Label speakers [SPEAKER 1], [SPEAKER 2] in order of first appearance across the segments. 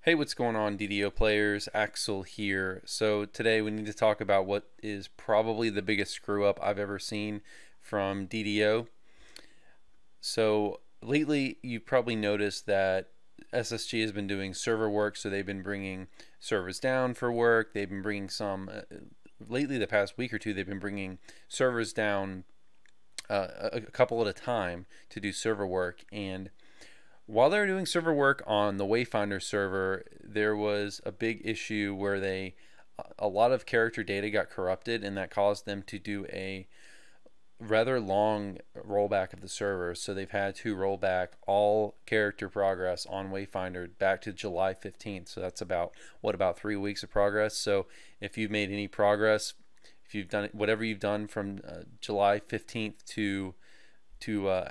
[SPEAKER 1] Hey, what's going on, DDO players? Axel here. So today we need to talk about what is probably the biggest screw up I've ever seen from DDO. So lately you've probably noticed that SSG has been doing server work, so they've been bringing servers down for work. They've been bringing some, lately the past week or two, they've been bringing servers down a couple at a time to do server work. And while they were doing server work on the Wayfinder server, there was a big issue where a lot of character data got corrupted, and that caused them to do a rather long rollback of the server. So they've had to roll back all character progress on Wayfinder back to July 15th. So that's about 3 weeks of progress. So if you've made any progress, if you've done whatever you've done from July 15th to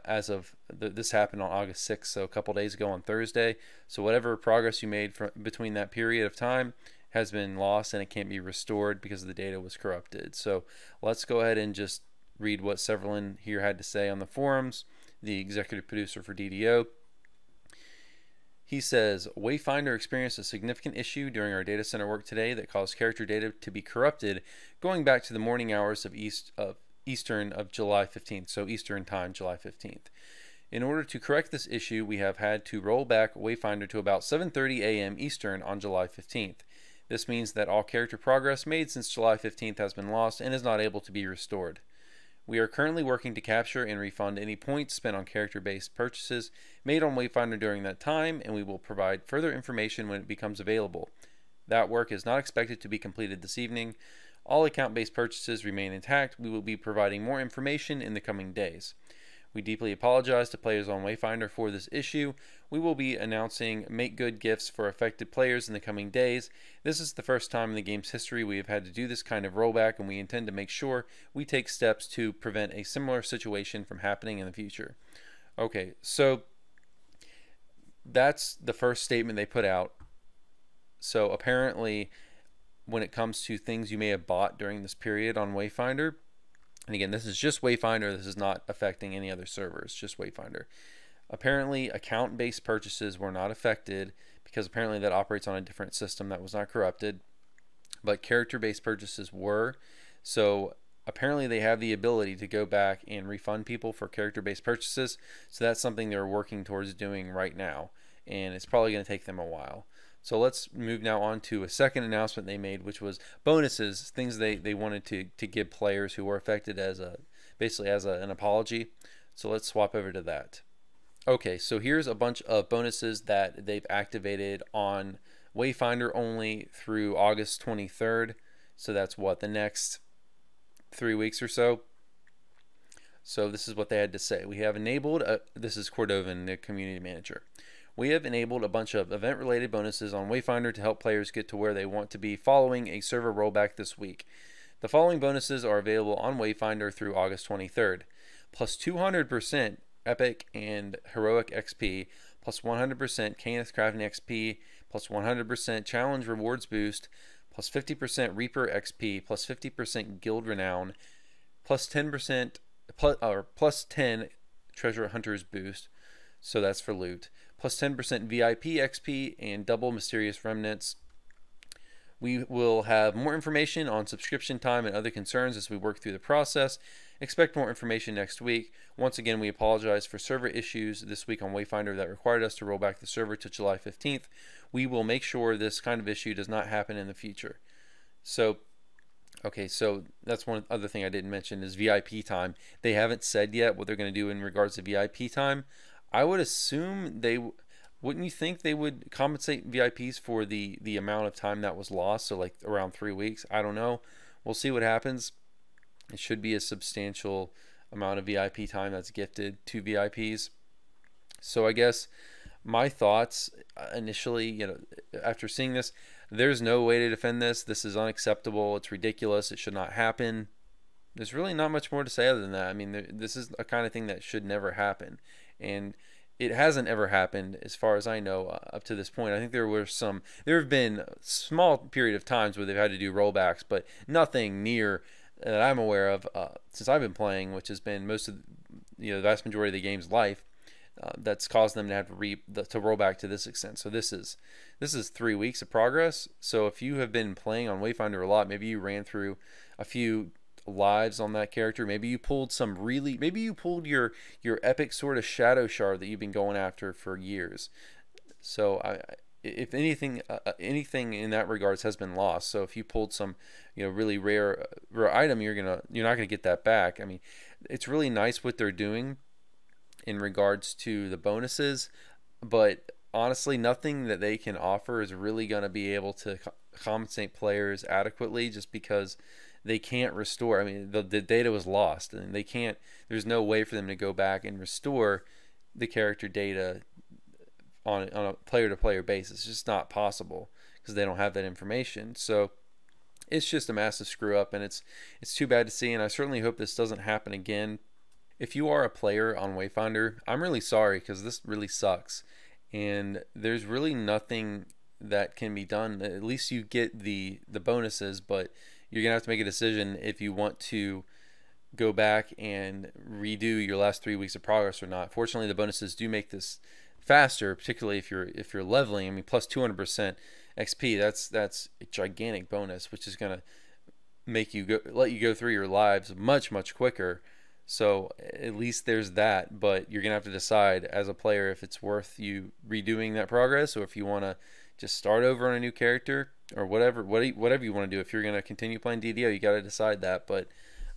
[SPEAKER 1] as of this happened on August 6th, so a couple days ago on Thursday. So whatever progress you made between that period of time has been lost, and it can't be restored because the data was corrupted. So let's go ahead and just read what Severlin here had to say on the forums, the executive producer for DDO. He says, Wayfinder experienced a significant issue during our data center work today that caused character data to be corrupted going back to the morning hours of Eastern of July 15th, so Eastern time, July 15th. In order to correct this issue, we have had to roll back Wayfinder to about 7:30 a.m. Eastern on July 15th. This means that all character progress made since July 15th has been lost and is not able to be restored. We are currently working to capture and refund any points spent on character-based purchases made on Wayfinder during that time, and we will provide further information when it becomes available. That work is not expected to be completed this evening. All account-based purchases remain intact. We will be providing more information in the coming days. We deeply apologize to players on Wayfinder for this issue. We will be announcing make good gifts for affected players in the coming days. This is the first time in the game's history we have had to do this kind of rollback, and we intend to make sure we take steps to prevent a similar situation from happening in the future. Okay, so that's the first statement they put out. So apparently, when it comes to things you may have bought during this period on Wayfinder, and again, this is just Wayfinder, this is not affecting any other servers, just Wayfinder. Apparently, account-based purchases were not affected because apparently that operates on a different system that was not corrupted, but character-based purchases were. So apparently they have the ability to go back and refund people for character-based purchases. So that's something they're working towards doing right now, and it's probably going to take them a while. So let's move now on to a second announcement they made, which was bonuses, things they wanted to give players who were affected as basically as an apology. So let's swap over to that. Okay, so here's a bunch of bonuses that they've activated on Wayfinder only through August 23rd. So that's what, the next 3 weeks or so. So this is what they had to say. We have enabled, this is Cordovan, the community manager. We have enabled a bunch of event-related bonuses on Wayfinder to help players get to where they want to be following a server rollback this week. The following bonuses are available on Wayfinder through August 23rd. Plus 200% Epic and Heroic XP, plus 100% Canis Crafting XP, plus 100% Challenge Rewards Boost, plus 50% Reaper XP, plus 50% Guild Renown, plus 10% plus 10 Treasure Hunters Boost, so that's for loot, plus 10% VIP XP and double Mysterious Remnants. We will have more information on subscription time and other concerns as we work through the process. Expect more information next week. Once again, we apologize for server issues this week on Wayfinder that required us to roll back the server to July 15th. We will make sure this kind of issue does not happen in the future. So, okay, so that's one other thing I didn't mention is VIP time. They haven't said yet what they're going to do in regards to VIP time. I would assume wouldn't you think they would compensate VIPs for the amount of time that was lost? So like around 3 weeks. I don't know. We'll see what happens. It should be a substantial amount of VIP time that's gifted to VIPs. So I guess my thoughts initially, after seeing this, there's no way to defend this. This is unacceptable. It's ridiculous. It should not happen. There's really not much more to say other than that. I mean, this is a kind of thing that should never happen. And it hasn't ever happened as far as I know up to this point. I think there have been a small period of times where they've had to do rollbacks, but nothing near that I'm aware of since I've been playing, which has been most of the vast majority of the game's life. that's caused them to have to roll back to this extent. So this is 3 weeks of progress. So if you have been playing on Wayfinder a lot, maybe you ran through a few lives on that character, maybe you pulled maybe you pulled your epic sort of shadow shard that you've been going after for years. So if anything, anything in that regards has been lost. So if you pulled some, really rare item, you're not gonna get that back. I mean, it's really nice what they're doing in regards to the bonuses, but honestly, nothing that they can offer is really gonna be able to compensate players adequately, just because they can't restore. I mean, the data was lost, and they can't. There's no way for them to go back and restore the character data on a player-to-player basis. It's just not possible because they don't have that information. So it's just a massive screw up, and it's too bad to see. And I certainly hope this doesn't happen again. If you are a player on Wayfinder, I'm really sorry, because this really sucks, and there's really nothing that can be done. At least you get the bonuses, but you're gonna have to make a decision if you want to go back and redo your last 3 weeks of progress or not. Fortunately, the bonuses do make this faster, particularly if you're leveling. I mean, plus 200% XP. That's a gigantic bonus, which is gonna make you let you go through your lives much quicker. So at least there's that. But you're gonna have to decide as a player if it's worth you redoing that progress, or if you want to just start over on a new character, or whatever you want to do. If you're going to continue playing DDO, you got to decide that. But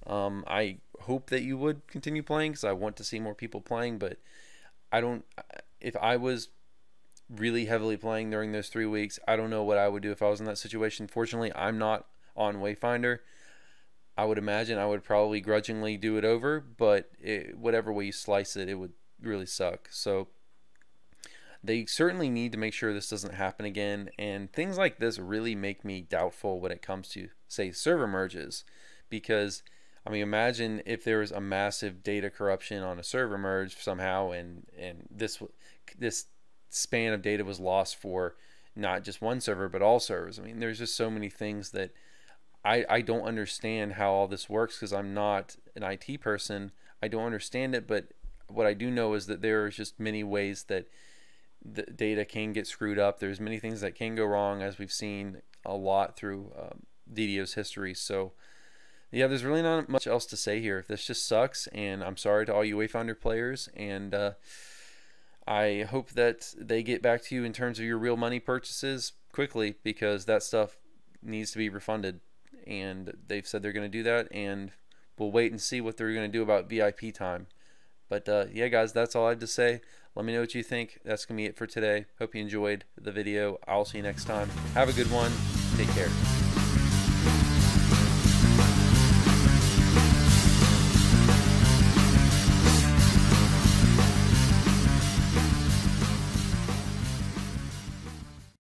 [SPEAKER 1] I hope that you would continue playing, because I want to see more people playing. But I don't. If I was really heavily playing during those 3 weeks, I don't know what I would do if I was in that situation. Fortunately, I'm not on Wayfinder. I would imagine I would probably grudgingly do it over, but whatever way you slice it, it would really suck. So they certainly need to make sure this doesn't happen again, and things like this really make me doubtful when it comes to, say, server merges, because I mean, imagine if there was a massive data corruption on a server merge somehow, and this span of data was lost for not just one server but all servers. I mean, there's just so many things that I don't understand how all this works, because I'm not an IT person. I don't understand it, but what I do know is that there are just many ways that the data can get screwed up. There's many things that can go wrong, as we've seen a lot through DDO's history. So yeah, there's really not much else to say here. This just sucks, and I'm sorry to all you Wayfinder players, and I hope that they get back to you in terms of your real money purchases quickly, because that stuff needs to be refunded, and they've said they're going to do that, and we'll wait and see what they're going to do about VIP time. But yeah, guys, that's all I have to say. Let me know what you think. That's going to be it for today. Hope you enjoyed the video. I'll see you next time. Have a good one. Take care.